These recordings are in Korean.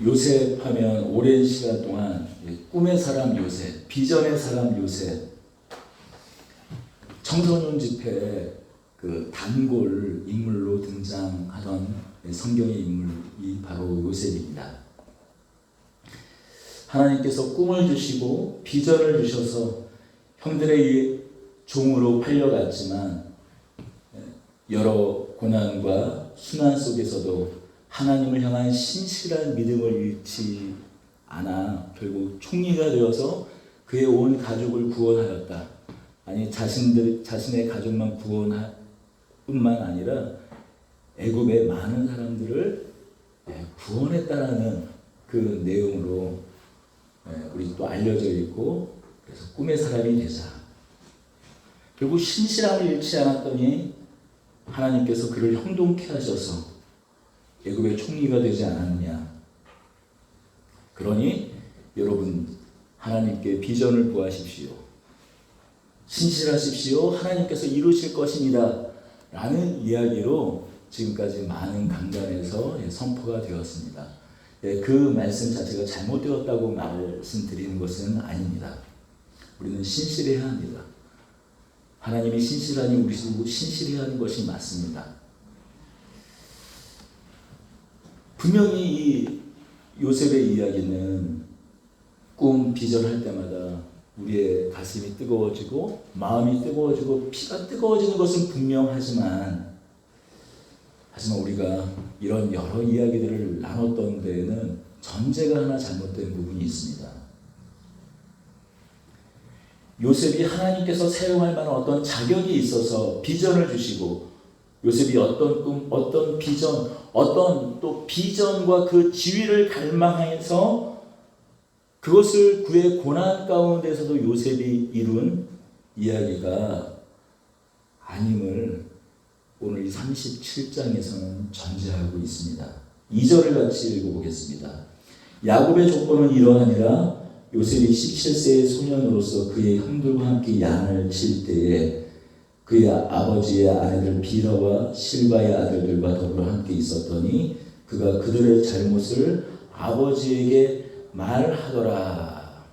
요셉 하면 오랜 시간 동안 꿈의 사람 요셉, 비전의 사람 요셉, 청소년 집회에 그 단골 인물로 등장하던 성경의 인물이 바로 요셉입니다. 하나님께서 꿈을 주시고 비전을 주셔서 형들의 종으로 팔려갔지만 여러 고난과 순환 속에서도 하나님을 향한 신실한 믿음을 잃지 않아 결국 총리가 되어서 그의 온 가족을 구원하였다. 아니 자신의 가족만 구원할 뿐만 아니라 애굽의 많은 사람들을 구원했다라는 그 내용으로 우리 또 알려져 있고, 그래서 꿈의 사람이 되자. 결국 신실함을 잃지 않았더니 하나님께서 그를 형통케 하셔서 애굽의 총리가 되지 않았느냐. 그러니 여러분, 하나님께 비전을 구하십시오. 신실하십시오. 하나님께서 이루실 것입니다. 라는 이야기로 지금까지 많은 강단에서 선포가 되었습니다. 그 말씀 자체가 잘못되었다고 말씀드리는 것은 아닙니다. 우리는 신실해야 합니다. 하나님이 신실하니 우리도 신실해야 하는 것이 맞습니다. 분명히 이 요셉의 이야기는 꿈, 비전할 때마다 우리의 가슴이 뜨거워지고 마음이 뜨거워지고 피가 뜨거워지는 것은 분명하지만 우리가 이런 여러 이야기들을 나눴던 데에는 전제가 하나 잘못된 부분이 있습니다. 요셉이 하나님께서 사용할 만한 어떤 자격이 있어서 비전을 주시고, 요셉이 어떤 꿈, 어떤 비전, 어떤 또 비전과 그 지위를 갈망해서 그것을 그의 고난 가운데서도 요셉이 이룬 이야기가 아님을 오늘 이 37장에서는 전제하고 있습니다. 2절을 같이 읽어보겠습니다. 야곱의 조건은 이러하니라. 요셉이 17세의 소년으로서 그의 형들과 함께 양을 칠 때에 그의 아버지의 아내들 비라와 실바의 아들들과 더불어 함께 있었더니 그가 그들의 잘못을 아버지에게 말하더라.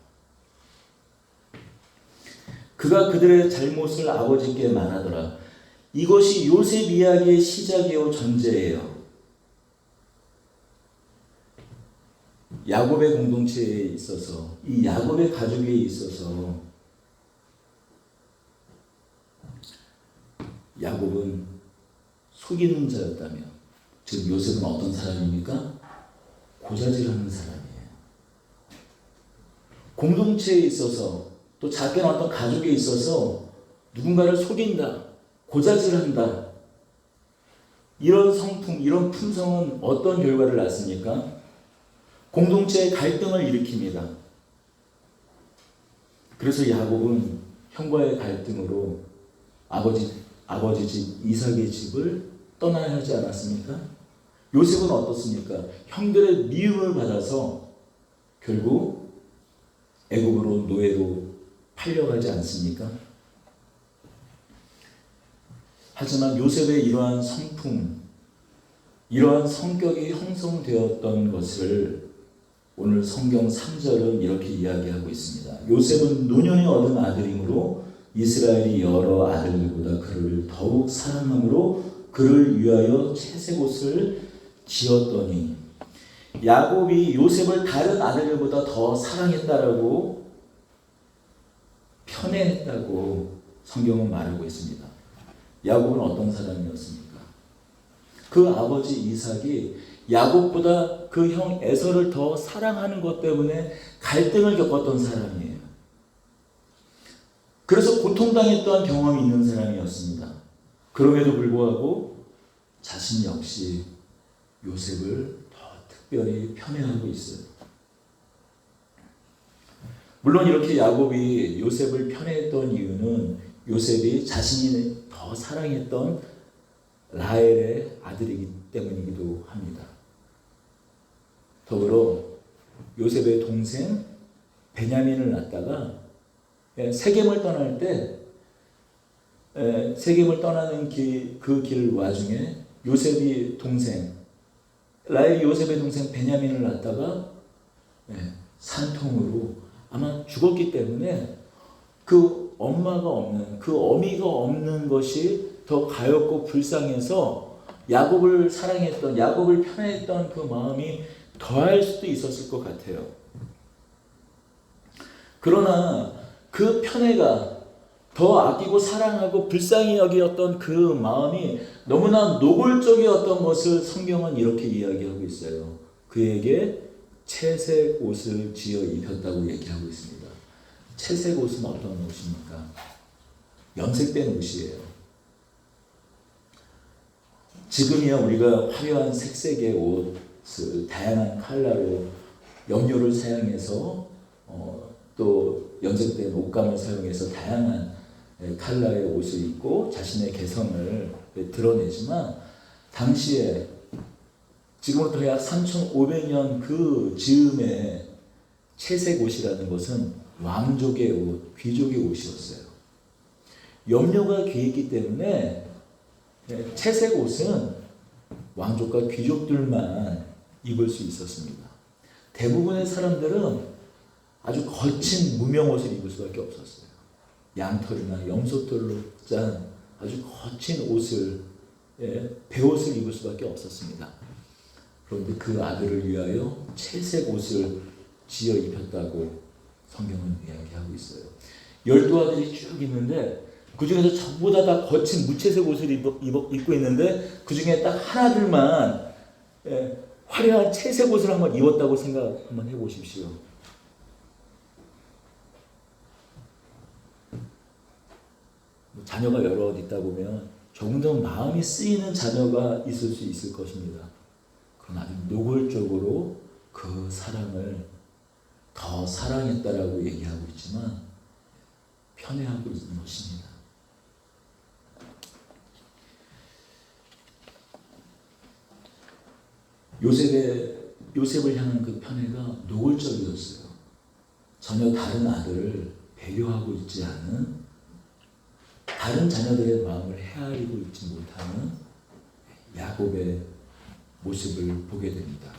그가 그들의 잘못을 아버지께 말하더라. 이것이 요셉 이야기의 시작이요 전제예요. 야곱의 공동체에 있어서, 이 야곱의 가족에 있어서 야곱은 속이는 자였다며, 지금 요셉은 어떤 사람입니까? 고자질하는 사람이에요. 공동체에 있어서 또 작게는 어떤 가족에 있어서 누군가를 속인다, 고자질한다. 이런 성품, 이런 품성은 어떤 결과를 낳습니까? 공동체의 갈등을 일으킵니다. 그래서 야곱은 형과의 갈등으로 아버지 집 이삭의 집을 떠나야 하지 않았습니까? 요셉은 어떻습니까? 형들의 미움을 받아서 결국 애굽으로 노예로 팔려가지 않습니까? 하지만 요셉의 이러한 성품, 이러한 성격이 형성되었던 것을 오늘 성경 3절은 이렇게 이야기하고 있습니다. 요셉은 노년에 얻은 아들이므로 이스라엘이 여러 아들들보다 그를 더욱 사랑함으로 그를 위하여 채색 옷을 지었더니, 야곱이 요셉을 다른 아들들보다 더 사랑했다라고 편애했다고 성경은 말하고 있습니다. 야곱은 어떤 사람이었습니까? 그 아버지 이삭이 야곱보다 그 형 에서를 더 사랑하는 것 때문에 갈등을 겪었던 사람이에요. 그래서 고통당했던 경험이 있는 사람이었습니다. 그럼에도 불구하고 자신 역시 요셉을 더 특별히 편애하고 있어요. 물론 이렇게 야곱이 요셉을 편애했던 이유는 요셉이 자신이 더 사랑했던 라헬의 아들이기 때문이기도 합니다. 더불어 요셉의 동생 베냐민을 낳다가 세겜을 떠날 때 세겜을 떠나는 그 길 와중에 요셉이 동생 라헬이 요셉의 동생 베냐민을 낳다가 산통으로 아마 죽었기 때문에 그 엄마가 없는, 그 어미가 없는 것이 더 가엾고 불쌍해서 야곱을 사랑했던, 야곱을 편애했던 그 마음이 더할 수도 있었을 것 같아요. 그러나 그 편애가 더 아끼고 사랑하고 불쌍히 여기었던 그 마음이 너무나 노골적이었던 것을 성경은 이렇게 이야기하고 있어요. 그에게 채색 옷을 지어 입혔다고 얘기하고 있습니다. 채색 옷은 어떤 옷입니까? 염색된 옷이에요. 지금이야 우리가 화려한 색색의 옷을 다양한 컬러로 염료를 사용해서 또 염색된 옷감을 사용해서 다양한 컬러의 옷을 입고 자신의 개성을 드러내지만 당시에 지금부터 약 3,500년 그 즈음에 채색 옷이라는 것은 왕족의 옷, 귀족의 옷이었어요. 염료가 귀했기 때문에 채색 옷은 왕족과 귀족들만 입을 수 있었습니다. 대부분의 사람들은 아주 거친 무명 옷을 입을 수밖에 없었어요. 양털이나 염소털로 짠 아주 거친 옷을, 베옷을 입을 수밖에 없었습니다. 그런데 그 아들을 위하여 채색 옷을 지어 입혔다고 성경은 이야기하고 있어요. 12아들이 쭉 있는데 그 중에서 전부 다 거친 무채색 옷을 입고 있는데 그 중에 딱 하나들만 화려한 채색 옷을 한번 입었다고 생각 한번 해보십시오. 자녀가 여럿 있다 보면 조금 더 마음이 쓰이는 자녀가 있을 수 있을 것입니다. 그러나 아주 노골적으로 그 사랑을 더 사랑했다라고 얘기하고 있지만 편애하고 있는 것입니다. 요셉을 향한 그 편애가 노골적이었어요. 전혀 다른 아들을 배려하고 있지 않은, 다른 자녀들의 마음을 헤아리고 있지 못하는 야곱의 모습을 보게 됩니다.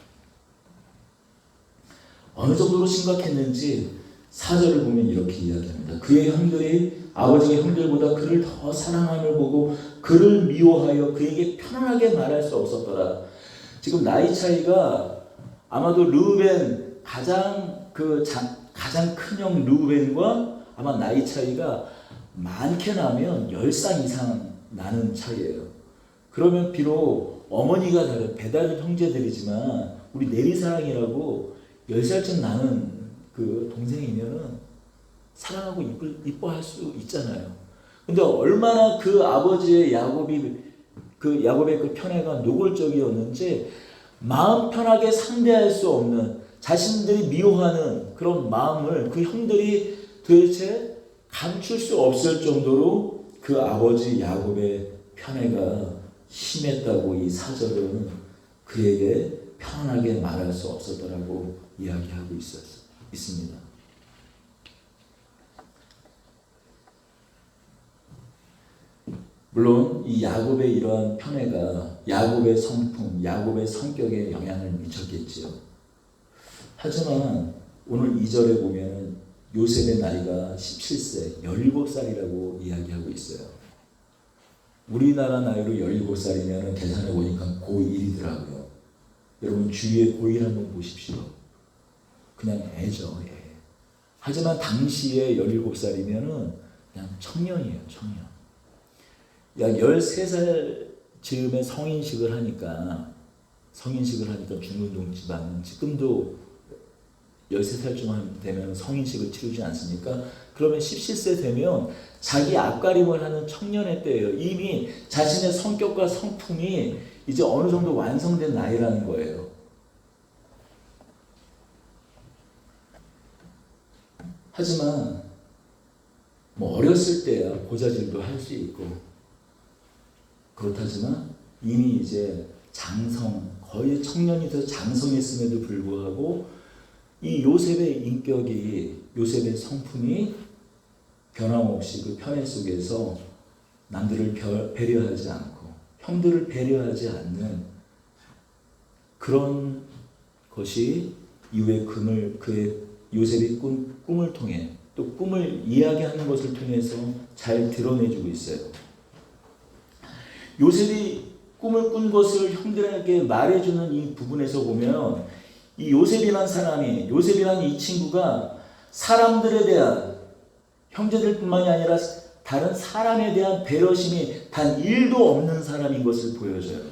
어느 정도로 심각했는지 4절을 보면 이렇게 이야기합니다. 그의 형들이 아버지의 형들보다 그를 더 사랑함을 보고 그를 미워하여 그에게 편안하게 말할 수 없었더라. 지금 나이 차이가 아마도 르우벤 가장 큰 형 르우벤과 아마 나이 차이가 많게 나면 10살 이상 나는 차이예요. 그러면 비록 어머니가 다른 배다른 형제들이지만 우리 내리사랑이라고 10살쯤 나는 그 동생이면은 사랑하고 이뻐할 수 있잖아요. 근데 얼마나 그 아버지의 야곱의 그 편애가 노골적이었는지 마음 편하게 상대할 수 없는, 자신들이 미워하는 그런 마음을 그 형들이 도대체 감출 수 없을 정도로 그 아버지 야곱의 편애가 심했다고 이 4절은 그에게 편안하게 말할 수 없었더라고 이야기하고 있습니다. 물론 이 야곱의 이러한 편애가 야곱의 성품, 야곱의 성격에 영향을 미쳤겠지요. 하지만 오늘 2절에 보면 요셉의 나이가 17세, 17살이라고 이야기하고 있어요. 우리나라 나이로 17살이면 계산해 보니까 고1이더라고요. 여러분 주위에 고1 한번 보십시오. 그냥 애죠, 애. 하지만 당시에 17살이면 그냥 청년이에요, 청년. 약 13살 즈음에 성인식을 하니까 중근동 지방은 지금도 13살쯤 되면 성인식을 치르지 않습니까? 그러면 17세 되면 자기 앞가림을 하는 청년의 때예요. 이미 자신의 성격과 성품이 이제 어느 정도 완성된 나이라는 거예요. 하지만 뭐 어렸을 때야 고자질도 할 수 있고 그렇다지만 이미 이제 장성, 거의 청년이 돼서 장성했음에도 불구하고 이 요셉의 인격이, 요셉의 성품이 변함없이 그 편애 속에서 남들을 배려하지 않고 형들을 배려하지 않는 그런 것이 이후에 그의 요셉이 꿈을 통해 또 꿈을 이야기하는 것을 통해서 잘 드러내주고 있어요. 요셉이 꿈을 꾼 것을 형들에게 말해주는 이 부분에서 보면 이 요셉이란 이 친구가 사람들에 대한, 형제들뿐만이 아니라 다른 사람에 대한 배려심이 단 1도 없는 사람인 것을 보여줘요.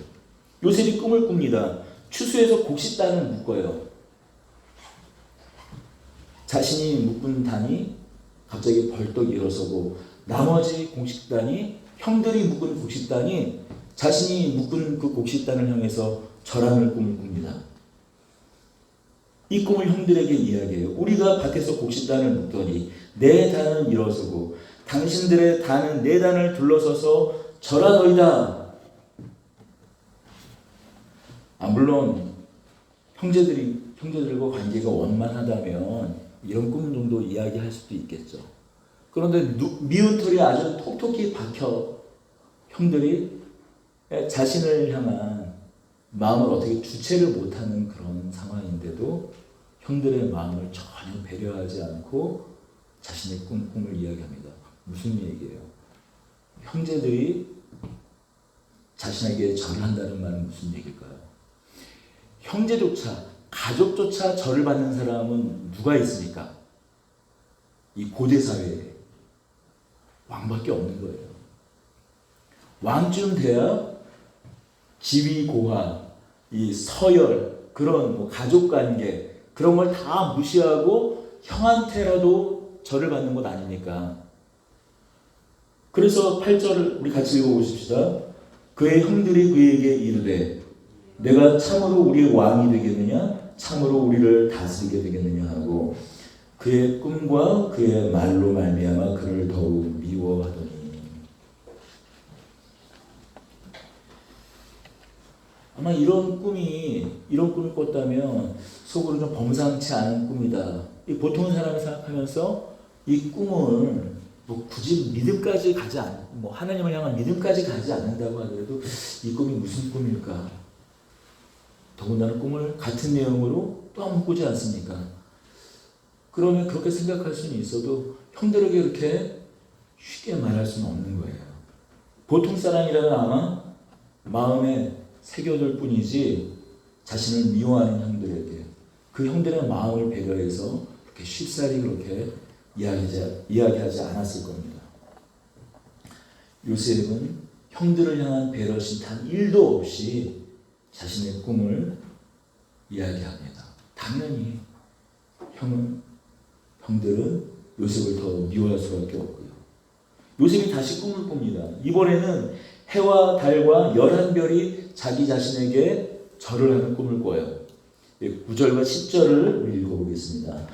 요셉이 꿈을 꿉니다. 추수에서 곡식단을 묶어요. 자신이 묶은 단이 갑자기 벌떡 일어서고 나머지 곡식단이, 형들이 묶은 곡식단이 자신이 묶은 그 곡식단을 향해서 절하는 꿈을 꿉니다. 이 꿈을 형들에게 이야기해요. 우리가 밭에서 곡식단을 묶더니 내 단은 일어서고 당신들의 단은 내 단을 둘러서서 절하더이다. 물론 형제들과 관계가 원만하다면 이런 꿈 정도 이야기할 수도 있겠죠. 그런데 미운 털이 아주 톡톡히 박혀 형들이 자신을 향한 마음을 어떻게 주체를 못하는 그런 상황인데도 형들의 마음을 전혀 배려하지 않고 자신의 꿈을 이야기합니다. 무슨 얘기예요? 형제들이 자신에게 절을 한다는 말은 무슨 얘기일까요? 형제조차, 가족조차 절을 받는 사람은 누가 있습니까? 이 고대 사회에 왕밖에 없는 거예요. 왕쯤 돼야 지위고하, 이 서열, 그런 가족관계, 그런 걸 다 무시하고 형한테라도 절을 받는 것 아닙니까? 그래서 8절을 우리 같이 읽어보십시다. 그의 형들이 그에게 이르되 내가 참으로 우리의 왕이 되겠느냐? 참으로 우리를 다스리게 되겠느냐 하고 그의 꿈과 그의 말로 말미암아 그를 더욱 미워하더니. 아마 이런 꿈을 꿨다면 속으로 좀 범상치 않은 꿈이다. 보통 사람이 생각하면서 이 꿈을 굳이 믿음까지 가지 하나님을 향한 믿음까지 가지 않는다고 하더라도 이 꿈이 무슨 꿈일까? 더군다나 꿈을 같은 내용으로 또 한 번 꾸지 않습니까? 그러면 그렇게 생각할 수는 있어도 형들에게 그렇게 쉽게 말할 수는 없는 거예요. 보통 사람이라면 아마 마음에 새겨둘 뿐이지 자신을 미워하는 형들에게 그 형들의 마음을 배려해서 그렇게 쉽사리 그렇게 이야기하지 않았을 겁니다. 요셉은 형들을 향한 배려심 단 1도 없이 자신의 꿈을 이야기합니다. 당연히 형들은 요셉을 더 미워할 수밖에 없고요. 요셉이 다시 꿈을 꿉니다. 이번에는 해와 달과 11별이 자기 자신에게 절을 하는 꿈을 꿔요. 9절과 10절을 우리 읽어보겠습니다.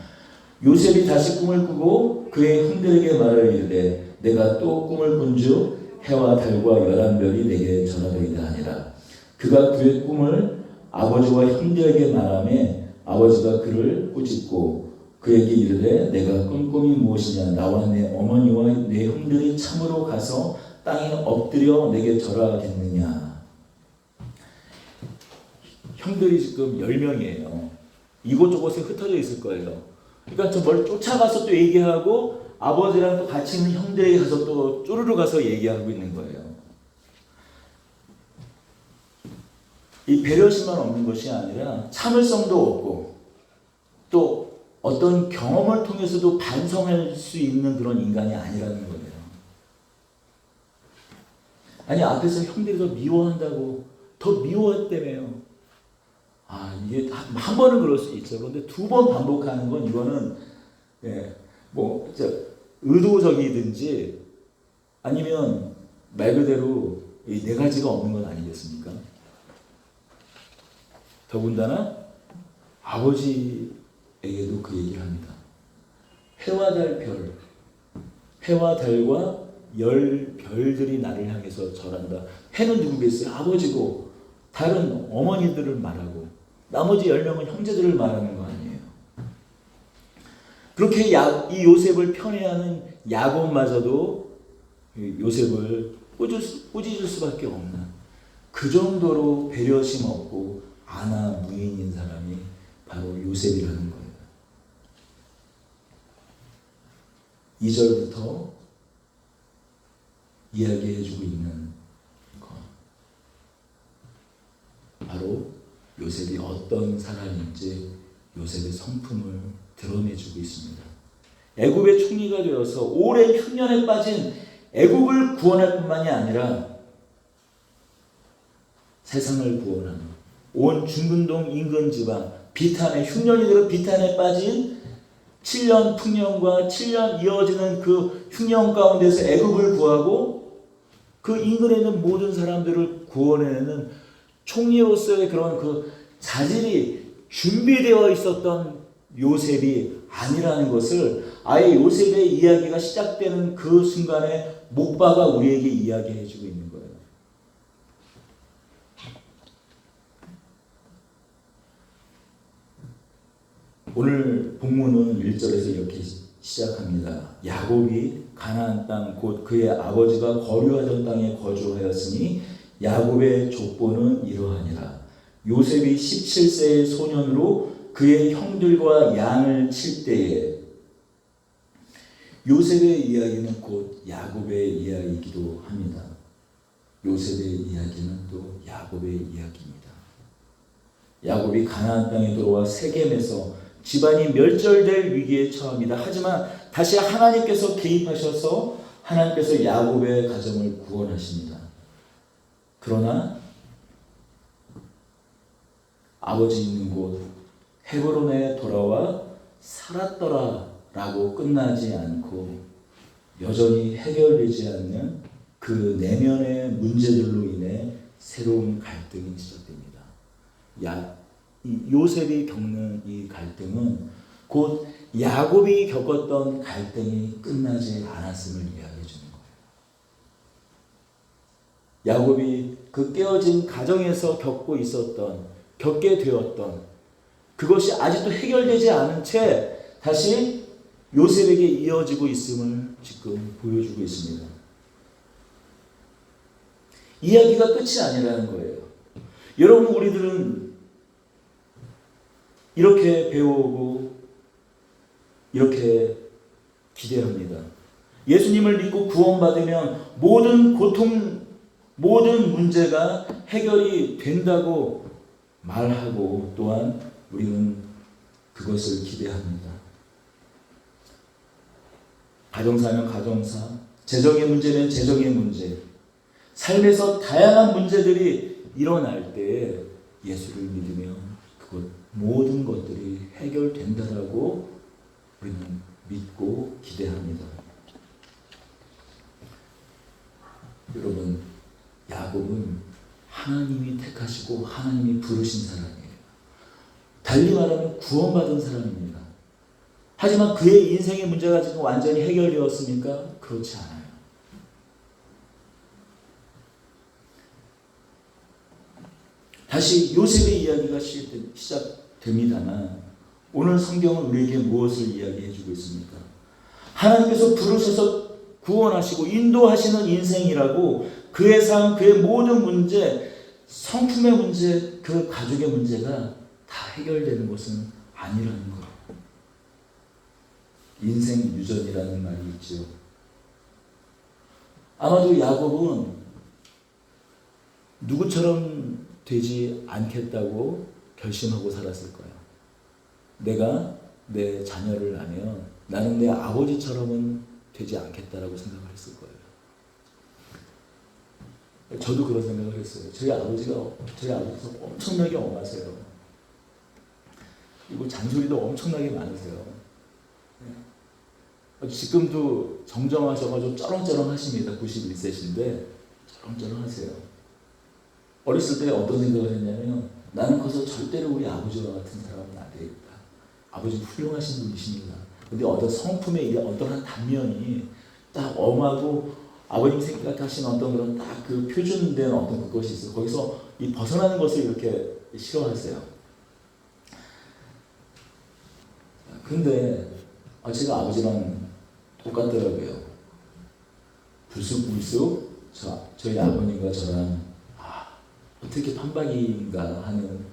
요셉이 다시 꿈을 꾸고 그의 형들에게 말을 이르되 내가 또 꿈을 꾼즉 해와 달과 11별이 내게 절하더이다 하니라. 그가 그의 꿈을 아버지와 형들에게 말하매 아버지가 그를 꾸짖고 그에게 이르되 내가 꾼 꿈이 무엇이냐? 나와 내 어머니와 내 형들이 참으로 가서 땅에 엎드려 내게 절하겠느냐? 형들이 지금 10명이에요. 이곳저곳에 흩어져 있을 거예요. 그러니까 저 뭘 쫓아가서 또 얘기하고 아버지랑 또 같이 있는 형들에게 가서 또 쪼르르 가서 얘기하고 있는 거예요. 이 배려심만 없는 것이 아니라 참을성도 없고 또 어떤 경험을 통해서도 반성할 수 있는 그런 인간이 아니라는 거예요. 아니 앞에서 형들이 더 미워한다고 더 미워했다며요. 이게 한 번은 그럴 수 있죠. 그런데 2번 반복하는 건 이거는 의도적이든지 아니면 말 그대로 이 4가지가 없는 건 아니겠습니까? 더군다나 아버지에게도 그 얘기를 합니다. 해와 달과 10별들이 나를 향해서 절한다. 해는 누구겠어요? 아버지고 달은 어머니들을 말하고 나머지 10명은 형제들을 말하는 거 아니에요. 그렇게 이 요셉을 편애하는 야곱마저도 요셉을 꾸짖을 수밖에 없는 그 정도로 배려심 없고 아나 무인인 사람이 바로 요셉이라는 거예요. 2절부터 이야기해주고 있는 것. 바로 요셉이 어떤 사람인지 요셉의 성품을 드러내주고 있습니다. 애굽의 총리가 되어서 오랜 흉년에 빠진 애굽을 구원할 뿐만이 아니라 세상을 구원하는 온 중근동 인근 지방 비탄에 흉년이 들어 비탄에 빠진 7년 풍년과 7년 이어지는 그 흉년 가운데서 애굽을 구하고 그 인근에 있는 모든 사람들을 구원해내는 총리로서의 그런 그 자질이 준비되어 있었던 요셉이 아니라는 것을 아예 요셉의 이야기가 시작되는 그 순간에 못 박아 우리에게 이야기해주고 있는 거예요. 오늘 본문은 1절에서 이렇게 시작합니다. 야곱이 가나안 땅 곧 그의 아버지가 거류하던 땅에 거주하였으니 야곱의 족보는 이러하니라. 요셉이 17세의 소년으로 그의 형들과 양을 칠 때에 요셉의 이야기는 곧 야곱의 이야기이기도 합니다. 요셉의 이야기는 또 야곱의 이야기입니다. 야곱이 가나안 땅에 들어와 세겜에서 집안이 멸절될 위기에 처합니다. 하지만 다시 하나님께서 개입하셔서 하나님께서 야곱의 가정을 구원하십니다. 그러나 아버지 있는 곳 헤브론에 돌아와 살았더라라고 끝나지 않고 여전히 해결되지 않는 그 내면의 문제들로 인해 새로운 갈등이 시작됩니다. 요셉이 겪는 이 갈등은 곧 야곱이 겪었던 갈등이 끝나지 않았음을 이야기해 주는 거예요. 야곱이 그 깨어진 가정에서 겪게 되었던 그것이 아직도 해결되지 않은 채 다시 요셉에게 이어지고 있음을 지금 보여주고 있습니다. 이야기가 끝이 아니라는 거예요. 여러분, 우리들은 이렇게 배워오고 이렇게 기대합니다. 예수님을 믿고 구원받으면 모든 고통, 모든 문제가 해결이 된다고 말하고 또한 우리는 그것을 기대합니다. 가정사면 가정사, 재정의 문제면 재정의 문제, 삶에서 다양한 문제들이 일어날 때 예수를 믿으며 모든 것들이 해결된다라고 우리는 믿고 기대합니다. 여러분, 야곱은 하나님이 택하시고 하나님이 부르신 사람이에요. 달리 말하면 구원받은 사람입니다. 하지만 그의 인생의 문제가 지금 완전히 해결되었습니까? 그렇지 않아요. 다시 요셉의 이야기가 시작됩니다만 오늘 성경은 우리에게 무엇을 이야기해 주고 있습니까? 하나님께서 부르셔서 구원하시고 인도하시는 인생이라고 그의 삶, 그의 모든 문제, 성품의 문제, 그 가족의 문제가 다 해결되는 것은 아니라는 것. 인생 유전이라는 말이 있죠. 아마도 야곱은 누구처럼 되지 않겠다고 결심하고 살았을 거예요. 내가 내 자녀를 낳으면 나는 내 아버지처럼은 되지 않겠다라고 생각을 했을 거예요. 저도 그런 생각을 했어요. 저희 아버지가 엄청나게 엄하세요. 그리고 잔소리도 엄청나게 많으세요. 지금도 정정하셔가지고 쩌렁쩌렁 하십니다. 91세신데 쩌렁쩌렁 하세요. 어렸을 때 어떤 생각을 했냐면 나는 커서 절대로 우리 아버지와 같은 사람은 안 되겠다. 아버지는 훌륭하신 분이십니다. 근데 어떤 성품의 어떤 단면이 딱 엄하고 아버님 생각하신 어떤 그런 딱 그 표준된 어떤 그것이 있어요. 거기서 이 벗어나는 것을 이렇게 싫어하세요. 근데 제가 아버지랑 똑같더라고요. 불쑥불쑥 저희 아버님과 저랑 어떻게 판박이인가 하는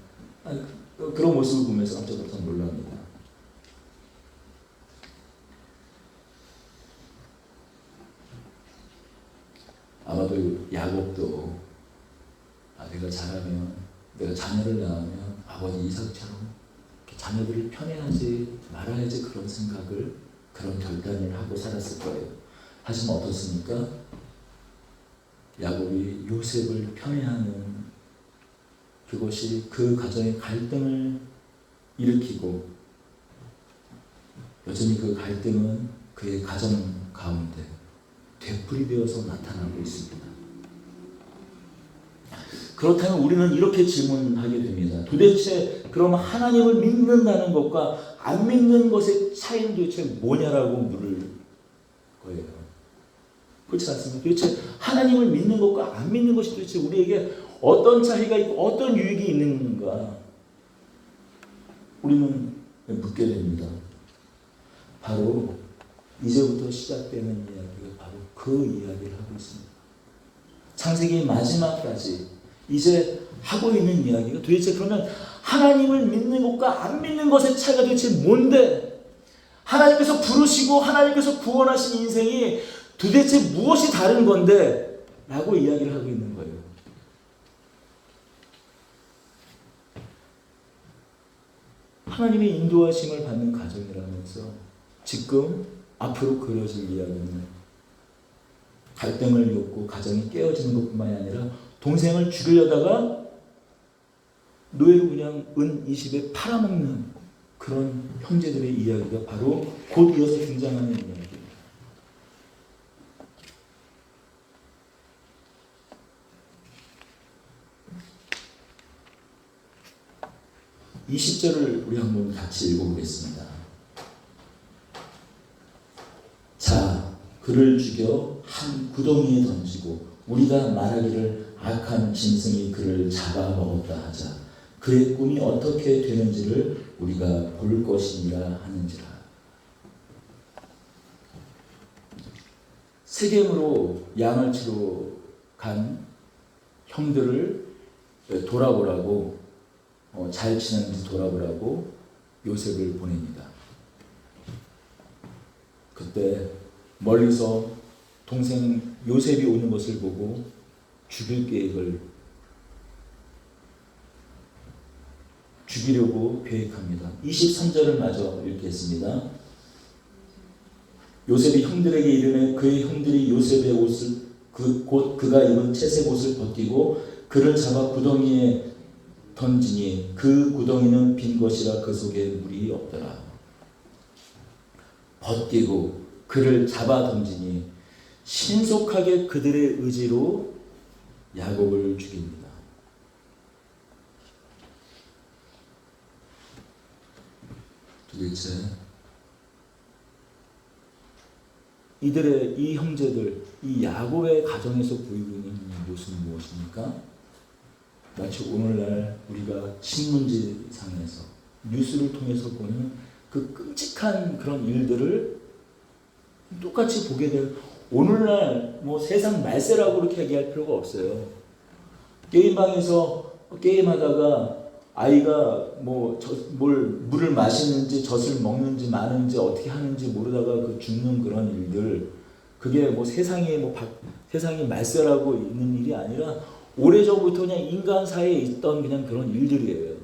그런 모습을 보면서 깜짝 놀랍니다. 아마도 야곱도 내가 자라면, 내가 자녀를 낳으면 아버지 이삭처럼 자녀들을 편애하지 말아야지, 그런 생각을, 그런 결단을 하고 살았을 거예요. 하지만 어떻습니까? 야곱이 요셉을 편애하는 그것이 그 가정의 갈등을 일으키고, 여전히 그 갈등은 그의 가정 가운데 되풀이되어서 나타나고 있습니다. 그렇다면 우리는 이렇게 질문하게 됩니다. 도대체 그럼 하나님을 믿는다는 것과 안 믿는 것의 차이는 도대체 뭐냐라고 물을 거예요. 그렇지 않습니까? 도대체 하나님을 믿는 것과 안 믿는 것이 도대체 우리에게 어떤 차이가 있고 어떤 유익이 있는가, 우리는 묻게 됩니다. 바로 이제부터 시작되는 이야기가 바로 그 이야기를 하고 있습니다. 창세기 마지막까지 이제 하고 있는 이야기가 도대체 그러면 하나님을 믿는 것과 안 믿는 것의 차이가 도대체 뭔데? 하나님께서 부르시고 하나님께서 구원하신 인생이 도대체 무엇이 다른 건데? 라고 이야기를 하고 있는 거예요. 하나님의 인도하심을 받는 가정이라면서 지금 앞으로 그려질 이야기는 갈등을 겪고 가정이 깨어지는 것뿐만이 아니라 동생을 죽이려다가 노예로 그냥 은 20에 팔아먹는 그런 형제들의 이야기가 바로 곧 이어서 등장하는 이야기입니다. 20절을 우리 한번 같이 읽어보겠습니다. 자, 그를 죽여 한 구덩이에 던지고 우리가 말하기를 악한 짐승이 그를 잡아먹었다 하자. 그의 꿈이 어떻게 되는지를 우리가 볼 것이니라 하는지라. 세겜으로 양을 치러 간 형들을 돌아보라고, 잘 지내는지 돌아보라고 요셉을 보냅니다. 그때 멀리서 동생 요셉이 오는 것을 보고 죽일 계획을, 죽이려고 계획합니다. 23절을 마저 읽겠습니다. 요셉이 형들에게 이르매 그의 형들이 요셉의 옷을 곧 그가 입은 채색 옷을 벗기고 그를 잡아 구덩이에 던지니 그 구덩이는 빈 것이라 그 속에 물이 없더라. 벗기고 그를 잡아 던지니 신속하게 그들의 의지로 야곱을 죽입니다. 도대체 이들의, 이 형제들, 이 야곱의 가정에서 보이고 있는 모습은 무엇입니까? 마치 오늘날 우리가 신문지상에서 뉴스를 통해서 보는 그 끔찍한 그런 일들을 똑같이 보게 될, 오늘날 뭐 세상 말세라고 그렇게 얘기할 필요가 없어요. 게임방에서 게임하다가 아이가 물을 마시는지 젖을 먹는지 마는지 어떻게 하는지 모르다가 그 죽는 그런 일들, 그게 세상이 말세라고 있는 일이 아니라 오래전부터 그냥 인간사회에 있던 그냥 그런 일들이에요.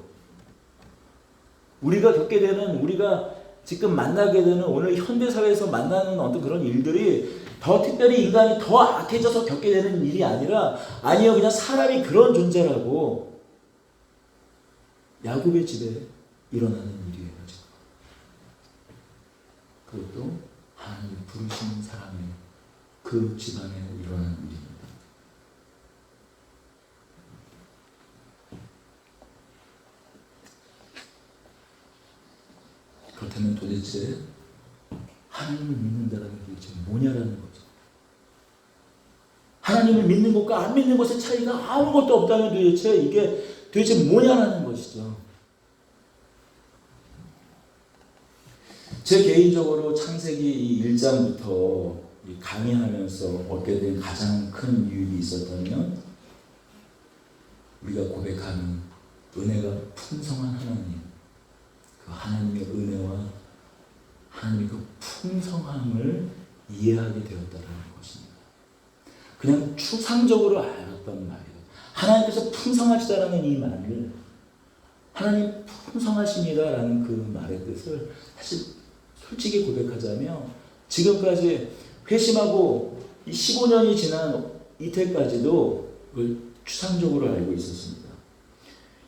우리가 겪게 되는, 우리가 지금 만나게 되는 오늘 현대사회에서 만나는 어떤 그런 일들이 더 특별히 인간이 더 악해져서 겪게 되는 일이 아니라, 아니요, 그냥 사람이 그런 존재라고 야곱의 집에 일어나는 일이에요. 지금. 그것도 하나님이 부르시는 사람의 그 집안에 일어나는 일입니다. 그렇다면 도대체 하나님을 믿는다는 게 도대체 뭐냐라는 거죠. 하나님을 믿는 것과 안 믿는 것의 차이가 아무것도 없다면 도대체 이게 도대체 뭐냐라는 것이죠. 제 개인적으로 창세기 1장부터 강의하면서 얻게 된 가장 큰 유익이 있었다면, 우리가 고백하는 은혜가 풍성한 하나님, 그 하나님의 은혜와 하나님의 그 풍성함을 이해하게 되었다는 것입니다. 그냥 추상적으로 알았던 말이에요. 하나님께서 풍성하시다라는 이 말을, 하나님 풍성하십니다라는 그 말의 뜻을 사실 솔직히 고백하자면 지금까지 회심하고 15년이 지난 이때까지도 그걸 추상적으로 알고 있었습니다.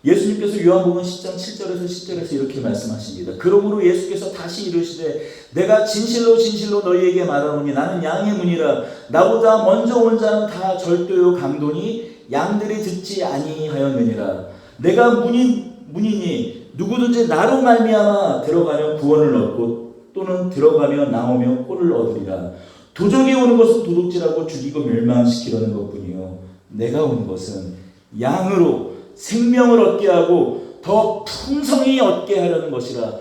예수님께서 요한복음 10장 7절에서 10절에서 이렇게 말씀하십니다. 그러므로 예수께서 다시 이르시되 내가 진실로 진실로 너희에게 말하노니 나는 양의 문이라. 나보다 먼저 온 자는 다 절도요 강도니 양들이 듣지 아니하였느니라. 내가 문이니 누구든지 나로 말미암아 들어가면 구원을 얻고 또는 들어가며 나오며 꼴을 얻으리라. 도적이 오는 것은 도둑질하고 죽이고 멸망시키려는 것뿐이요 내가 온 것은 양으로 생명을 얻게 하고 더 풍성히 얻게 하려는 것이라.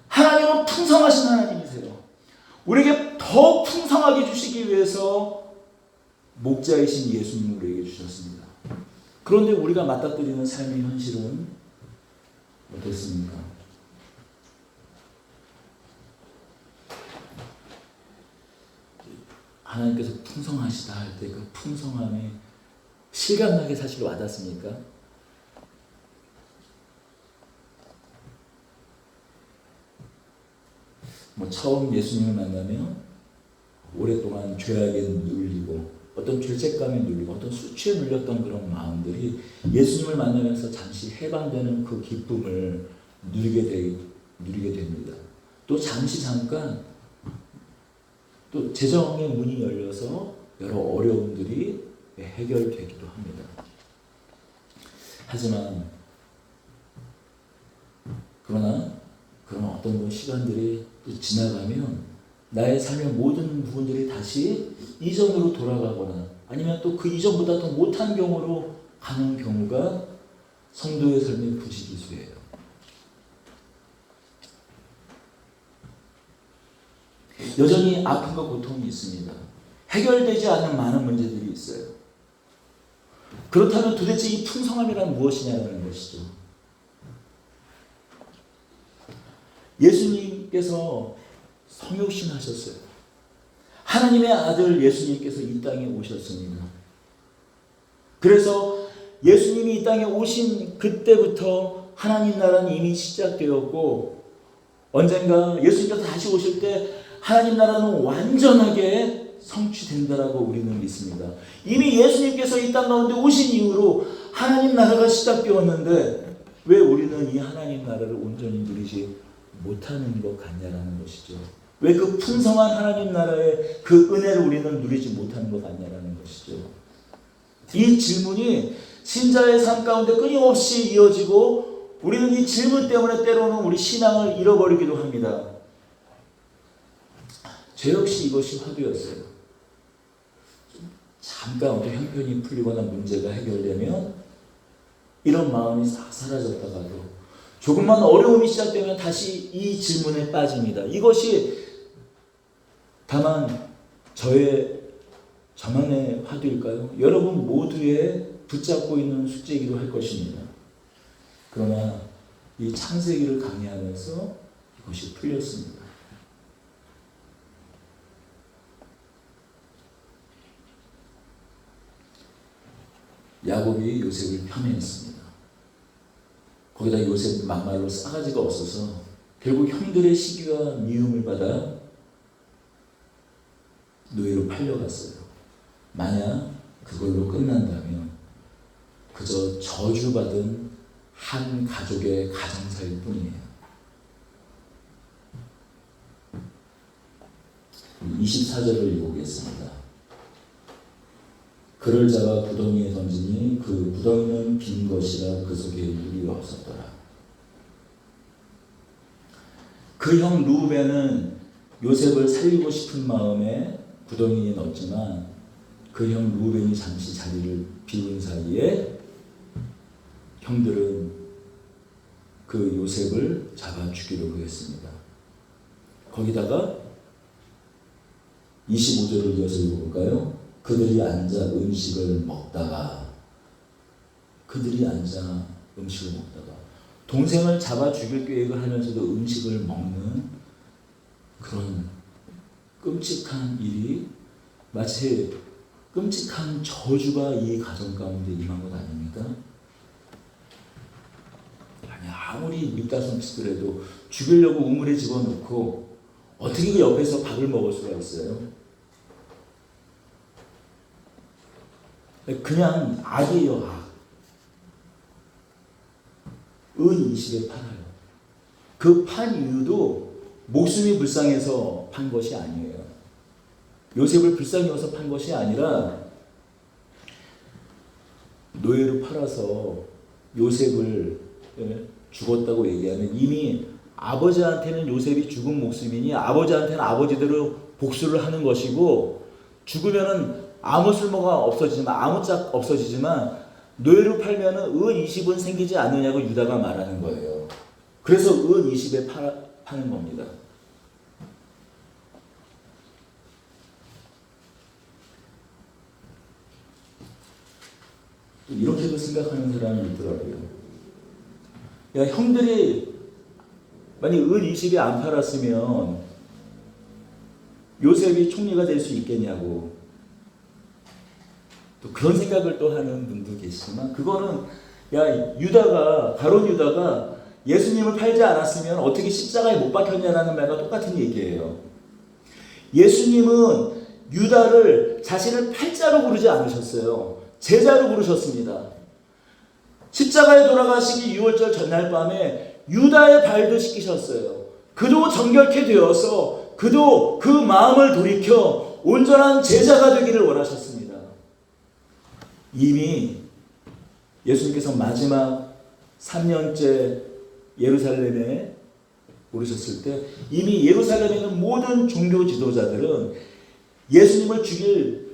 하나님은 풍성하신 하나님이세요. 우리에게 더 풍성하게 주시기 위해서 목자이신 예수님을 우리에게 주셨습니다. 그런데 우리가 맞닥뜨리는 삶의 현실은 어떻습니까? 하나님께서 풍성하시다 할 때 그 풍성함이 실감나게 사실 와닿습니까? 처음 예수님을 만나면 오랫동안 죄악에 눌리고 어떤 죄책감에 눌리고 어떤 수치에 눌렸던 그런 마음들이 예수님을 만나면서 잠시 해방되는 그 기쁨을 누리게 됩니다. 또 잠깐 또 재정의 문이 열려서 여러 어려움들이 해결되기도 합니다. 하지만 그러나 어떤 시간들이 지나가면 나의 삶의 모든 부분들이 다시 이전으로 돌아가거나 아니면 또 그 이전보다 더 못한 경우로 가는 경우가 성도의 삶의 부지기수예요. 여전히 아픔과 고통이 있습니다. 해결되지 않는 많은 문제들이 있어요. 그렇다면 도대체 이 풍성함이란 무엇이냐는 것이죠. 예수님께서 성육신하셨어요. 하나님의 아들 예수님께서 이 땅에 오셨습니다. 그래서 예수님이 이 땅에 오신 그때부터 하나님 나라는 이미 시작되었고 언젠가 예수님께서 다시 오실 때 하나님 나라는 완전하게 성취된다라고 우리는 믿습니다. 이미 예수님께서 이 땅 가운데 오신 이후로 하나님 나라가 시작되었는데 왜 우리는 이 하나님 나라를 온전히 누리지 못하는 것 같냐라는 것이죠. 왜 그 풍성한 하나님 나라의 그 은혜를 우리는 누리지 못하는 것 같냐라는 것이죠. 이 질문이 신자의 삶 가운데 끊임없이 이어지고 우리는 이 질문 때문에 때로는 우리 신앙을 잃어버리기도 합니다. 저 역시 이것이 화두였어요. 잠깐 어떤 형편이 풀리거나 문제가 해결되면 이런 마음이 싹 사라졌다가도 조금만 어려움이 시작되면 다시 이 질문에 빠집니다. 이것이 다만 저만의 화두일까요? 여러분 모두의 붙잡고 있는 숙제이기도 할 것입니다. 그러나 이 창세기를 강의하면서 이것이 풀렸습니다. 야곱이 요셉을 편애했습니다. 거기다 요셉 막말로 싸가지가 없어서 결국 형들의 시기와 미움을 받아 노예로 팔려갔어요. 만약 그걸로 끝난다면 그저 저주받은 한 가족의 가정사일 뿐이에요. 24절을 읽어보겠습니다. 그를 잡아 구덩이에 던지니 그 구덩이는 빈 것이라 그 속에 물이 없었더라. 그 형 루벤은 요셉을 살리고 싶은 마음에 구덩이에 넣었지만 그 형 루벤이 잠시 자리를 비운 사이에 형들은 그 요셉을 잡아 죽이려고 했습니다. 거기다가 25절을 이어서 읽어볼까요? 그들이 앉아 음식을 먹다가 음식을 먹다가 동생을 잡아 죽일 계획을 하면서도 음식을 먹는 그런 끔찍한 일이 마치 끔찍한 저주가 이 가정 가운데 임한 것 아닙니까? 아니, 아무리 밉다손 치더라도 죽이려고 우물에 집어넣고 어떻게 그 옆에서 밥을 먹을 수가 있어요? 그냥 악이에요, 악. 은 20에 팔아요. 그 판 이유도 목숨이 불쌍해서 판 것이 아니에요. 요셉을 불쌍해서 판 것이 아니라 노예로 팔아서 요셉을 죽었다고 얘기하면 이미 아버지한테는 요셉이 죽은 목숨이니 아버지한테는 아버지대로 복수를 하는 것이고 죽으면은 아무 쓸모가 없어지지만 아무짝 없어지지만 노예로 팔면은 은 20은 생기지 않느냐고 유다가 말하는 거예요. 그래서 은 20에 파는 겁니다. 이렇게도 생각하는 사람이 있더라고요. 야, 형들이 만약 은 20이 안 팔았으면 요셉이 총리가 될 수 있겠냐고 또 그런 생각을 또 하는 분도 계시지만 그거는 야 유다가 가룟 유다가 예수님을 팔지 않았으면 어떻게 십자가에 못 박혔냐라는 말과 똑같은 얘기예요. 예수님은 유다를 자신을 팔자로 부르지 않으셨어요. 제자로 부르셨습니다. 십자가에 돌아가시기 6월절 전날 밤에 유다의 발도 씻기셨어요. 그도 정결케 되어서 그도 그 마음을 돌이켜 온전한 제자가 되기를 원하셨습니다. 이미 예수님께서 마지막 3년째 예루살렘에 오르셨을 때 이미 예루살렘에 있는 모든 종교 지도자들은 예수님을 죽일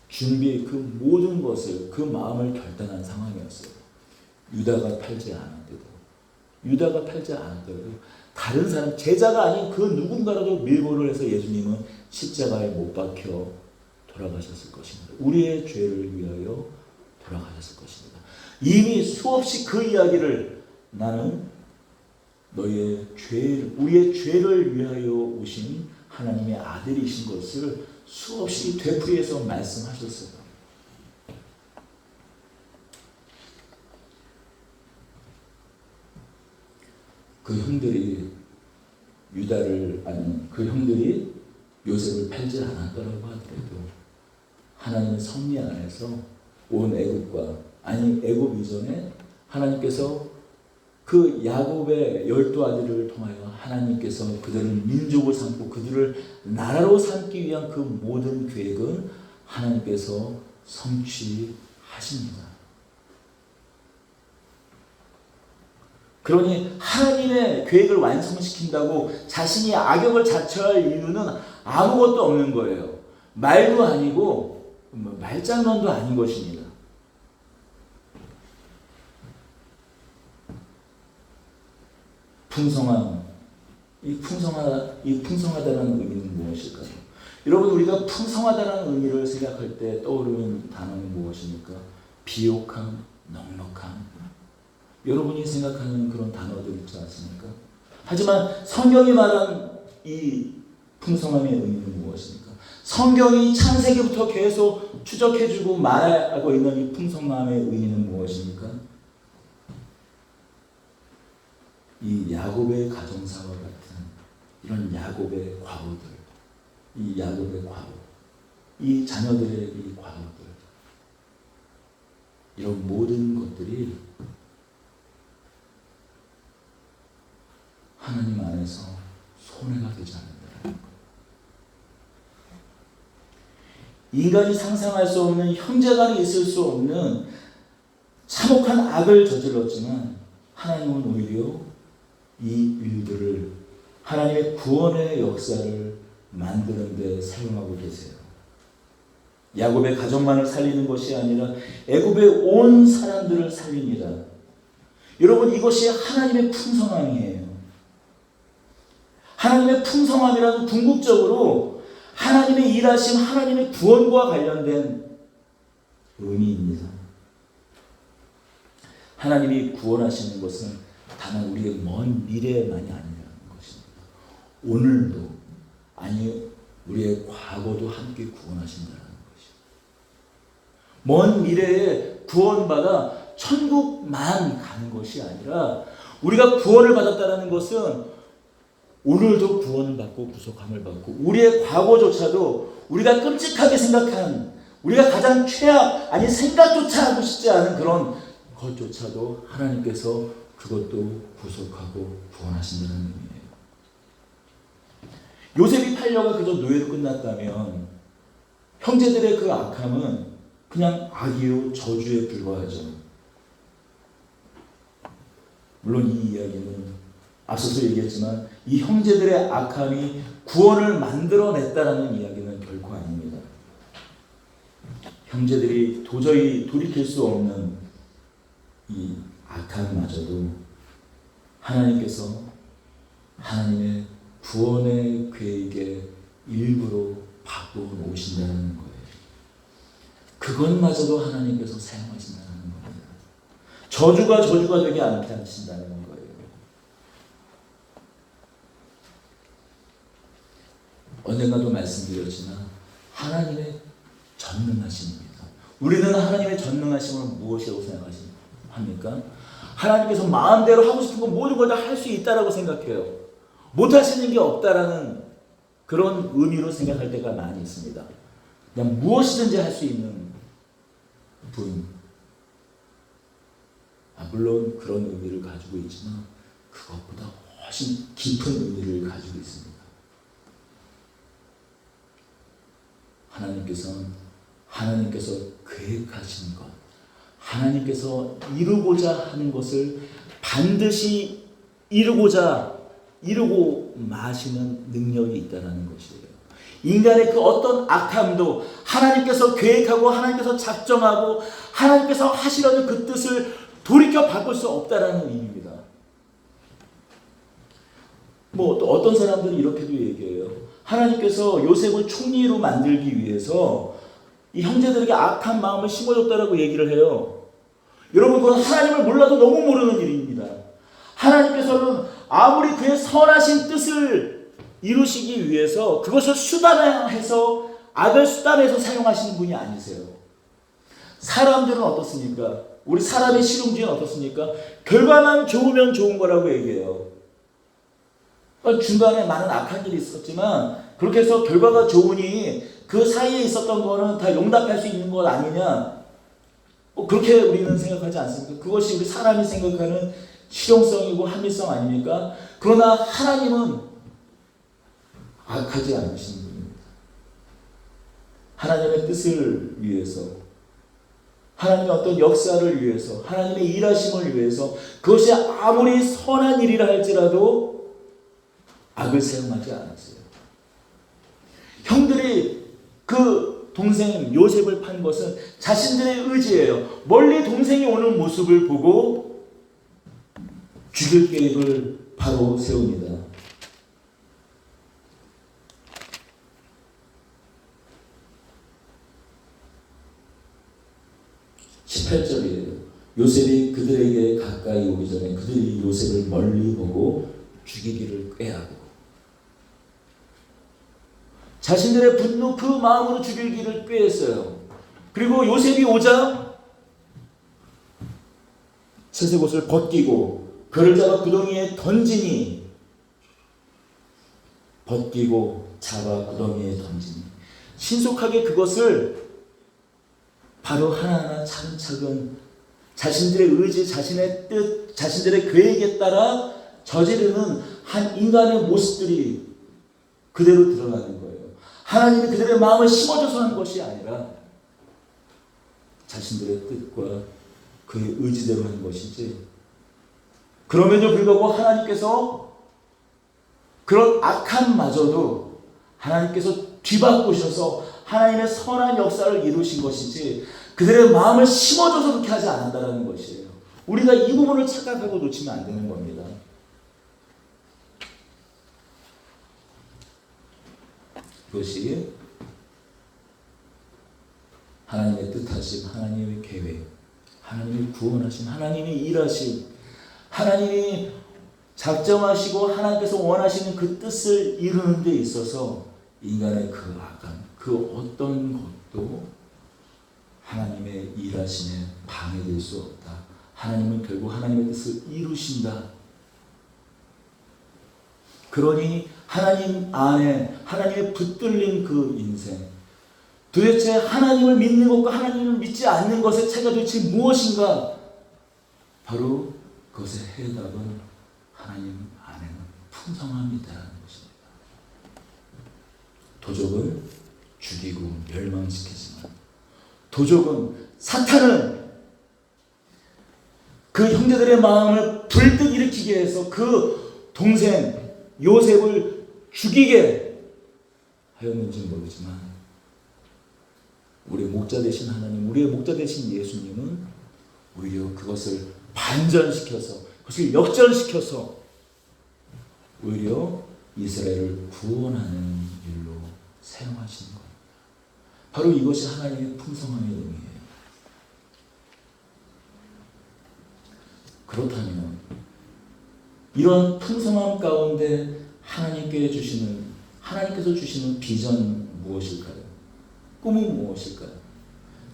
준비 그 모든 것을 그 마음을 결단한 상황이었어요. 유다가 팔지 않았더라도 다른 사람 제자가 아닌 그 누군가라도 밀고를 해서 예수님은 십자가에 못 박혀 돌아가셨을 것입니다. 우리의 죄를 위하여 돌아가셨을 것입니다. 이미 수없이 그 이야기를 나는 우리의 죄를 위하여 오신 하나님의 아들이신 것을 수없이 되풀이해서 말씀하셨어요. 그 형들이 요셉을 팔지 않았더라고 하더라도 하나님의 섭리 안에서 온 애굽 이전에 하나님께서 그 야곱의 12아들을 통하여 하나님께서 그들을 민족을 삼고 그들을 나라로 삼기 위한 그 모든 계획은 하나님께서 성취하십니다. 그러니 하나님의 계획을 완성시킨다고 자신이 악역을 자처할 이유는 아무것도 없는 거예요. 말도 아니고 말장난도 아닌 것입니다. 풍성하다는 의미는 무엇일까요? 여러분 우리가 풍성하다는 의미를 생각할 때 떠오르는 단어는 무엇입니까? 비옥함, 넉넉함. 여러분이 생각하는 그런 단어들 있지 않습니까? 하지만 성경이 말한 이 풍성함의 의미는 무엇입니까? 성경이 창세기부터 계속 추적해주고 말하고 있는 이 풍성함의 의미는 무엇입니까? 이 야곱의 가정사와 같은 이런 야곱의 과부들, 이 자녀들의 이 과부들, 이런 모든 것들이 하나님 안에서 손해가 되지 않는다는 것. 인간이 상상할 수 없는 형제간에 있을 수 없는 참혹한 악을 저질렀지만 하나님은 오히려 이 일들을 하나님의 구원의 역사를 만드는 데 사용하고 계세요. 야곱의 가족만을 살리는 것이 아니라 애굽의 온 사람들을 살립니다. 여러분 이것이 하나님의 풍성함이에요. 하나님의 풍성함이라는 궁극적으로 하나님의 일하심, 하나님의 구원과 관련된 의미입니다. 하나님이 구원하시는 것은 다만 우리의 먼 미래만이 아니라는 것입니다. 오늘도, 아니 우리의 과거도 함께 구원하신다는 것입니다. 먼 미래에 구원받아 천국만 가는 것이 아니라 우리가 구원을 받았다는 것은 오늘도 구원을 받고 구속함을 받고 우리의 과거조차도 우리가 끔찍하게 생각한, 우리가 가장 최악, 아니 생각조차 하고 싶지 않은 그런 것조차도 하나님께서 그것도 구속하고 구원하신다는 의미예요. 요셉이 팔려가 그저 노예로 끝났다면 형제들의 그 악함은 그냥 악이요 저주에 불과하죠. 물론 이 이야기는 앞서서 얘기했지만 이 형제들의 악함이 구원을 만들어냈다라는 이야기는 결코 아닙니다. 형제들이 도저히 돌이킬 수 없는 이 악함마저도 하나님께서 하나님의 구원의 계획의 일부로 바꾸어 놓으신다는 거예요. 그것마저도 하나님께서 사용하신다는 겁니다. 저주가 되게 않게 하신다는 거예요. 언젠가도 말씀드렸지만 하나님의 전능하심입니다. 우리는 하나님의 전능하심을 무엇이라고 생각합니까? 하나님께서 마음대로 하고 싶은 거 모든 걸 다 할 수 있다라고 생각해요. 못하시는 게 없다라는 그런 의미로 생각할 때가 많이 있습니다. 그냥 무엇이든지 할 수 있는 분. 물론 그런 의미를 가지고 있지만 그것보다 훨씬 깊은 의미를 가지고 있습니다. 하나님께서 계획하신 것, 하나님께서 이루고자 하는 것을 반드시 이루고 마시는 능력이 있다는 것이에요. 인간의 그 어떤 악함도 하나님께서 계획하고 하나님께서 작정하고 하나님께서 하시려는 그 뜻을 돌이켜 바꿀 수 없다는 의미입니다. 또 어떤 사람들은 이렇게도 얘기해요. 하나님께서 요셉을 총리로 만들기 위해서 이 형제들에게 악한 마음을 심어줬다라고 얘기를 해요. 여러분, 그건 하나님을 몰라도 너무 모르는 일입니다. 하나님께서는 아무리 그의 선하신 뜻을 이루시기 위해서 그것을 수단화해서, 악을 수단해서 사용하시는 분이 아니세요. 사람들은 어떻습니까? 우리 사람의 실용주의는 어떻습니까? 결과만 좋으면 좋은 거라고 얘기해요. 중간에 많은 악한 일이 있었지만 그렇게 해서 결과가 좋으니 그 사이에 있었던 거는 다 용납할 수 있는 것 아니냐, 그렇게 우리는 생각하지 않습니까? 그것이 우리 사람이 생각하는 실용성이고 합리성 아닙니까? 그러나 하나님은 악하지 않으신 분입니다. 하나님의 뜻을 위해서, 하나님의 어떤 역사를 위해서, 하나님의 일하심을 위해서, 그것이 아무리 선한 일이라 할지라도 악을 사용하지 않았어요. 형들이 그 동생 요셉을 판 것은 자신들의 의지예요. 멀리 동생이 오는 모습을 보고 죽일 계획을 바로 세웁니다. 18절이에요. 요셉이 그들에게 가까이 오기 전에 그들이 요셉을 멀리 보고 죽이기를 꾀하고, 자신들의 분노 그 마음으로 죽이기를 꾀했어요. 그리고 요셉이 오자 셋의 옷을 벗기고 그를 잡아 구덩이에 던지니, 벗기고 잡아 구덩이에 던지니, 신속하게 그것을 바로 하나하나 차근차근 자신들의 의지, 자신의 뜻, 자신들의 계획에 따라 저지르는 한 인간의 모습들이 그대로 드러나는 거예요. 하나님이 그들의 마음을 심어줘서 한 것이 아니라 자신들의 뜻과 그의 의지대로 한 것이지. 그럼에도 불구하고 하나님께서 그런 악함마저도 하나님께서 뒤바꾸셔서 하나님의 선한 역사를 이루신 것이지, 그들의 마음을 심어줘서 그렇게 하지 않는다는 것이에요. 우리가 이 부분을 착각하고 놓치면 안 되는 겁니다. 그것이 하나님의 뜻하심, 하나님의 계획, 하나님이 구원하신, 하나님이 일하신, 하나님이 작정하시고 하나님께서 원하시는 그 뜻을 이루는 데 있어서 인간의 그 악한, 그 어떤 것도 하나님의 일하심에 방해될 수 없다. 하나님은 결국 하나님의 뜻을 이루신다. 그러니 하나님 안에 하나님의 붙들린 그 인생, 도대체 하나님을 믿는 것과 하나님을 믿지 않는 것의 차이가 도대체 무엇인가? 바로 그것의 해답은 하나님 안에는 풍성함이다라는 것입니다. 도적은 죽이고 멸망시키지만, 도적은, 사탄은 그 형제들의 마음을 불뜻 일으키게 해서 그 동생 요셉을 죽이게 하였는지 모르지만, 우리의 목자 되신 하나님, 우리의 목자 되신 예수님은 오히려 그것을 반전시켜서, 그것을 역전시켜서 오히려 이스라엘을 구원하는 일로 사용하시는 겁니다. 바로 이것이 하나님의 풍성함의 의미예요. 그렇다면 이런 풍성함 가운데 하나님께서 주시는 비전은 무엇일까요? 꿈은 무엇일까요?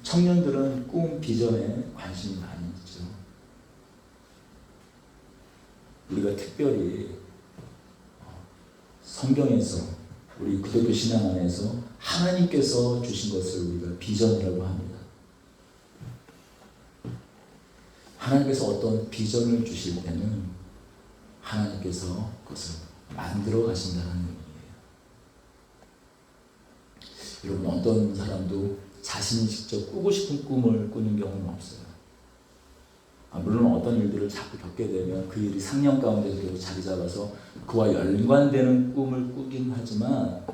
청년들은 꿈, 비전에 관심이 많이 있죠. 우리가 특별히 성경에서, 우리 기독교 신앙 안에서 하나님께서 주신 것을 우리가 비전이라고 합니다. 하나님께서 어떤 비전을 주실 때는 하나님께서 그것을 만들어 가신다는 의미예요. 여러분, 어떤 사람도 자신이 직접 꾸고 싶은 꿈을 꾸는 경우는 없어요. 물론 어떤 일들을 자꾸 겪게 되면 그 일이 상념 가운데 계속 자리 잡아서 그와 연관되는 꿈을 꾸긴 하지만,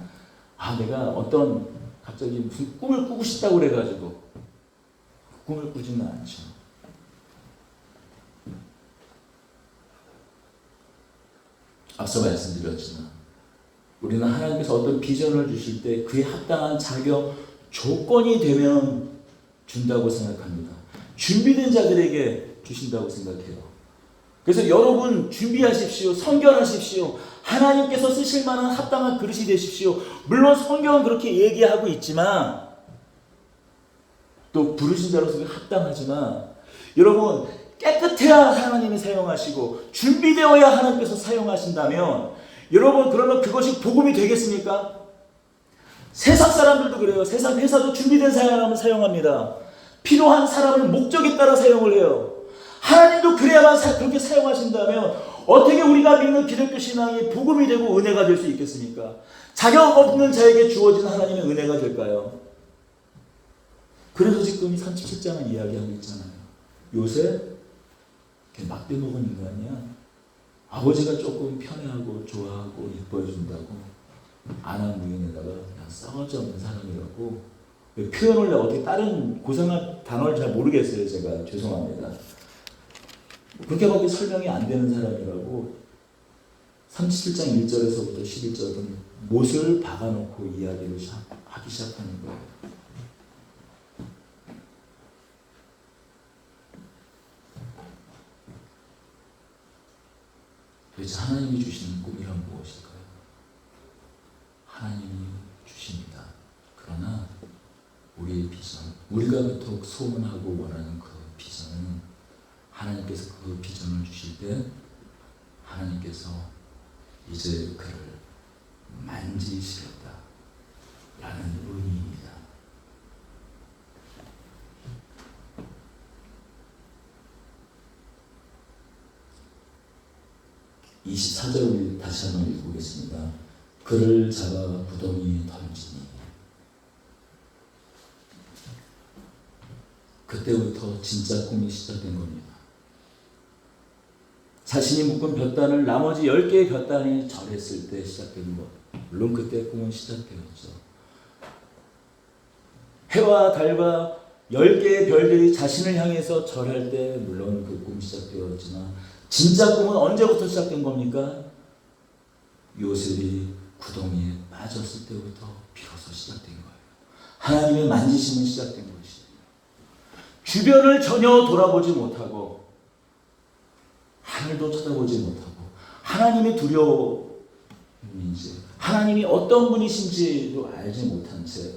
내가 갑자기 무슨 꿈을 꾸고 싶다고 그래가지고 꿈을 꾸지는 않죠. 앞서 말씀드렸지만 우리는 하나님께서 어떤 비전을 주실 때 그에 합당한 자격, 조건이 되면 준다고 생각합니다. 준비된 자들에게 주신다고 생각해요. 그래서 여러분 준비하십시오. 선결하십시오. 하나님께서 쓰실 만한 합당한 그릇이 되십시오. 물론 성경은 그렇게 얘기하고 있지만, 또 부르신 자로서 합당하지만, 여러분 깨끗해야 하나님이 사용하시고 준비되어야 하나님께서 사용하신다면, 여러분 그러면 그것이 복음이 되겠습니까? 세상 사람들도 그래요. 세상 회사도 준비된 사람을 사용합니다. 필요한 사람을 목적에 따라 사용을 해요. 하나님도 그래야만 그렇게 사용하신다면 어떻게 우리가 믿는 기독교 신앙이 복음이 되고 은혜가 될 수 있겠습니까? 자격 없는 자에게 주어진 하나님의 은혜가 될까요? 그래서 지금 37장을 이야기하고 있잖아요. 요셉 막대 먹은 인간이야. 아버지가 조금 편애하고 좋아하고 이뻐해준다고 아나무인에다가 그냥 썩어지 없는 사람이라고 표현을 어떻게 다른 고상한 단어를 잘 모르겠어요. 제가 죄송합니다. 그렇게밖에 설명이 안 되는 사람이라고 37장 1절에서부터 11절은 못을 박아놓고 이야기를 하기 시작하는 거예요. 도대체 하나님이 주시는 꿈이란 무엇일까요? 하나님이 주십니다. 그러나 우리의 비전, 우리가 그토록 소원하고 원하는 그 비전은 하나님께서 그 비전을 주실 때 하나님께서 이제 그를 만지시겠다 라는 의미입니다. 24절 다시 한번 읽어보겠습니다. 그를 잡아 무덤에 던지니, 그때부터 진짜 꿈이 시작된 겁니다. 자신이 묶은 볕단을 나머지 10개의 볕단이 절했을 때 시작된 것. 물론 그때 꿈은 시작되었죠. 해와 달과 10개의 별들이 자신을 향해서 절할 때 물론 그 꿈이 시작되었지만, 진짜 꿈은 언제부터 시작된 겁니까? 요셉이 구덩이에 빠졌을 때부터 비로소 시작된 거예요. 하나님의 만지심은 시작된 것이에요. 주변을 전혀 돌아보지 못하고 하늘도 쳐다보지 못하고 하나님의 두려움인지 하나님이 어떤 분이신지도 알지 못한 채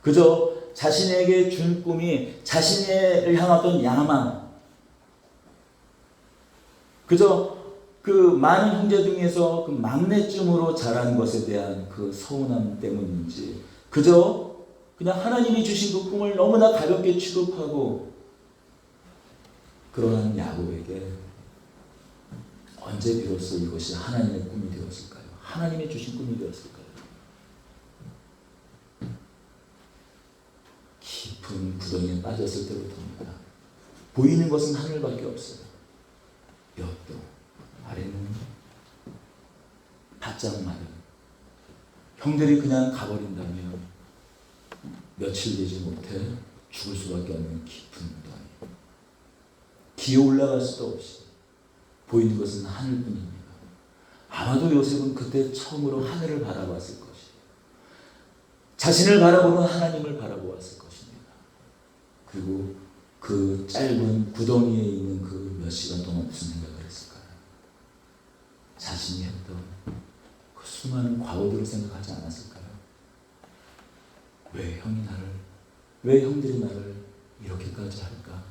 그저 자신에게 준 꿈이 자신을 향하던 야망, 그저 그 많은 형제 중에서 그 막내쯤으로 자란 것에 대한 그 서운함 때문인지 그저 그냥 하나님이 주신 그 꿈을 너무나 가볍게 취급하고 그러한 야곱에게 언제 비로소 이것이 하나님의 꿈이 되었을까요? 하나님이 주신 꿈이 되었을까요? 깊은 구덩이에 빠졌을 때부터입니다. 보이는 것은 하늘밖에 없어요. 몇 도, 아래는 바짝 마른. 형들이 그냥 가버린다면 며칠 되지 못해 죽을 수밖에 없는 깊은 무덤이. 기어 올라갈 수도 없이 보이는 것은 하늘뿐입니다. 아마도 요셉은 그때 처음으로 하늘을 바라봤을 것이에요. 자신을 바라보는 하나님을 바라보았을 것입니다. 그리고 그 짧은 구덩이에 있는 그 몇 시간 동안 무슨 생각을 했을까요? 자신이 했던 그 수많은 과거들을 생각하지 않았을까요? 왜 형들이 나를 이렇게까지 할까?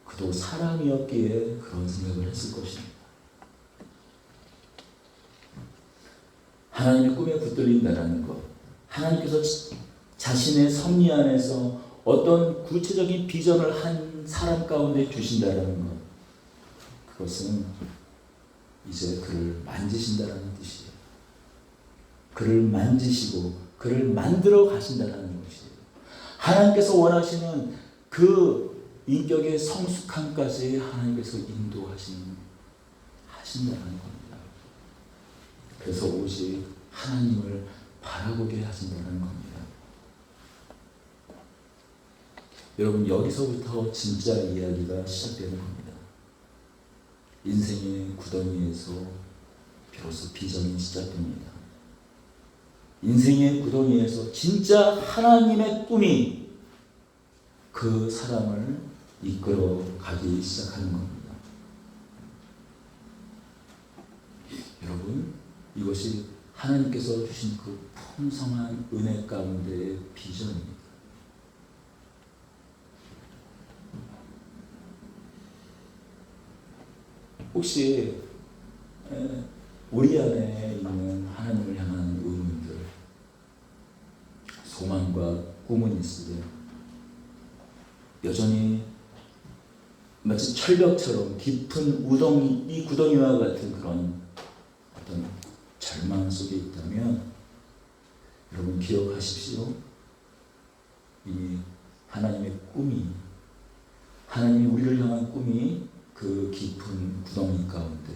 그도 사람이었기에 그런 생각을 했을 것입니다. 하나님의 꿈에 붙들린다라는 것, 하나님께서 자신의 섭리 안에서 어떤 구체적인 비전을 한 사람 가운데 주신다라는 것, 그것은 이제 그를 만지신다라는 뜻이에요. 그를 만지시고 그를 만들어 가신다라는 것이에요. 하나님께서 원하시는 그 인격의 성숙함까지 하나님께서 하신다는 겁니다. 그래서 오직 하나님을 바라보게 하신다는 겁니다. 여러분, 여기서부터 진짜 이야기가 시작되는 겁니다. 인생의 구덩이에서 비로소 비전이 시작됩니다. 인생의 구덩이에서 진짜 하나님의 꿈이 그 사람을 이끌어 가기 시작하는 겁니다. 여러분, 이것이 하나님께서 주신 그 풍성한 은혜 가운데의 비전입니다. 혹시 우리 안에 있는 하나님을 향한 의문들, 소망과 꿈은 있으되 여전히 마치 철벽처럼 깊은 이 구덩이와 같은 그런 어떤 절망 속에 있다면 여러분 기억하십시오. 이 하나님의 꿈이, 하나님이 우리를 향한 꿈이 그 깊은 구덩이 가운데,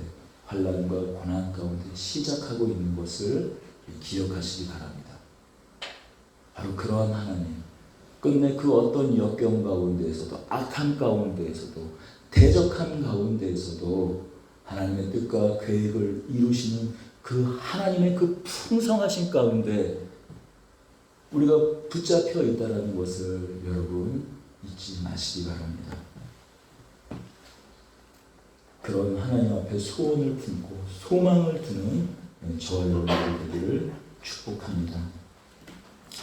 환난과 고난 가운데 시작하고 있는 것을 기억하시기 바랍니다. 바로 그러한 하나님, 끝내 그 어떤 역경 가운데에서도, 악함 가운데에서도, 대적함 가운데에서도 하나님의 뜻과 계획을 이루시는 그 하나님의 그 풍성하신 가운데 우리가 붙잡혀 있다는 것을 여러분 잊지 마시기 바랍니다. 그런 하나님 앞에 소원을 품고 소망을 두는 저와 여러분들을 축복합니다.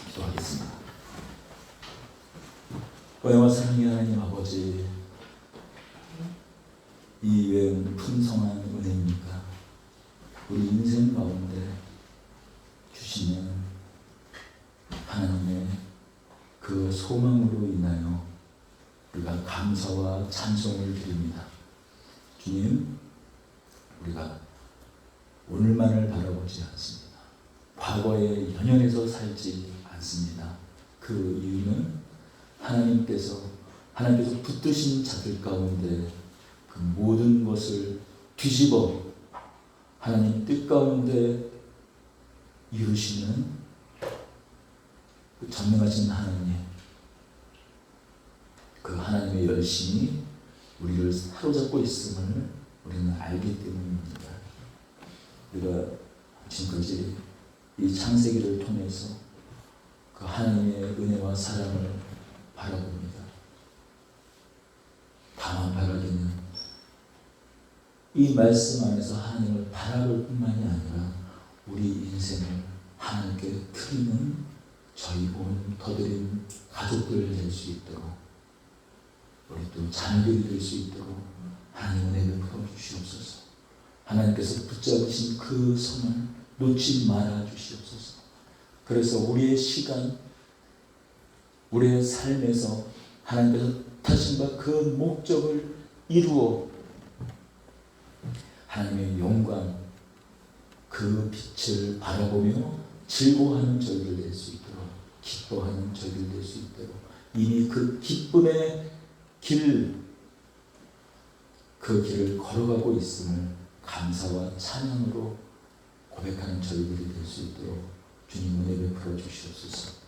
기도하겠습니다. 은혜와 사랑의 하나님 아버지, 이 외에는 풍성한 은혜입니까? 우리 인생 가운데 주시는 하나님의 그 소망으로 인하여 우리가 감사와 찬송을 드립니다. 주님, 우리가 오늘만을 바라보지 않습니다. 과거에 연연해서 살지 않습니다. 그 이유는 하나님께서 붙드신 자들 가운데 그 모든 것을 뒤집어 하나님 뜻 가운데 이루시는 그 전능하신 하나님, 그 하나님의 열심이 우리를 사로잡고 있음을 우리는 알기 때문입니다. 우리가 지금까지 이 창세기를 통해서 그 하나님의 은혜와 사랑을 바라봅니다. 다만 바라기는 이 말씀 안에서 하나님을 바라볼 뿐만이 아니라 우리 인생을 하나님께 드리는 저희 몸을 더드린 가족들 될 수 있도록, 우리 또 자녀들이 될 수 있도록 하나님 은혜 베풀어 주시옵소서. 하나님께서 붙잡으신 그 손을 놓지 말아 주시옵소서. 그래서 우리의 시간, 우리의 삶에서 하나님께서 타신 바 그 목적을 이루어 하나님의 영광, 그 빛을 바라보며 즐거워하는 저희들 될 수 있도록, 기뻐하는 저희들 될 수 있도록, 이미 그 기쁨의 길, 그 길을 걸어가고 있음을 감사와 찬양으로 고백하는 저희들이 될 수 있도록 주님 은혜 베풀어 주시옵소서.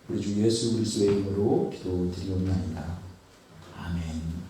우리 주 예수 그리스도의 이름으로 기도드리옵나이다. 아멘.